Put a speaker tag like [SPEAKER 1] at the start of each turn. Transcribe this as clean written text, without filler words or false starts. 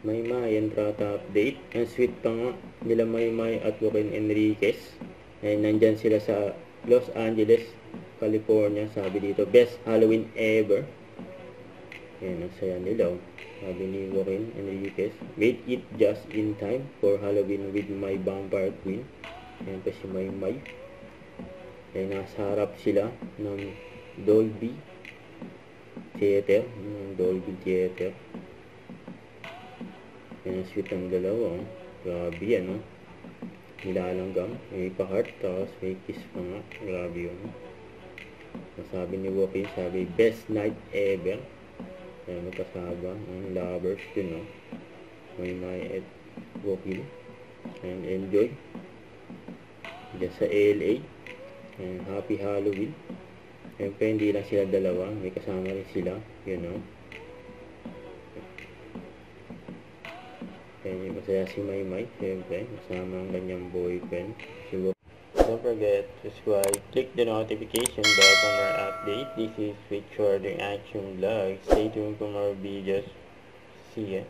[SPEAKER 1] Maymay entrata update. Ang sweet pa nga nila Maymay at Joaquin Enriquez. Nandyan sila sa Los Angeles, California. Sabi dito, best Halloween ever. Ang saya nila. Sabi ni Joaquin Enriquez, made it just in time for Halloween with my vampire queen. Ayan pa si Maymay. Nasa harap sila ng Dolby Theater. Sweet ang dalawa. Grabe yan. Nilalanggam. May pa-heart. Tapos may kiss pa nga. Grabe yun. Sabi ni Joaquin, sabi, best night ever. Magkasaba ang lovers din. Maymay at Joaquin. And enjoy. Diyan sa LA. Happy Halloween. Siyempre, hindi lang sila dalawa. May kasama rin sila. Masaya si Maymay. Siyempre, kasama ang kanyang boyfriend. Don't forget to subscribe. Click the notification bell for more update. This is Sweet Short Action Vlog. Stay tuned for more videos. See ya.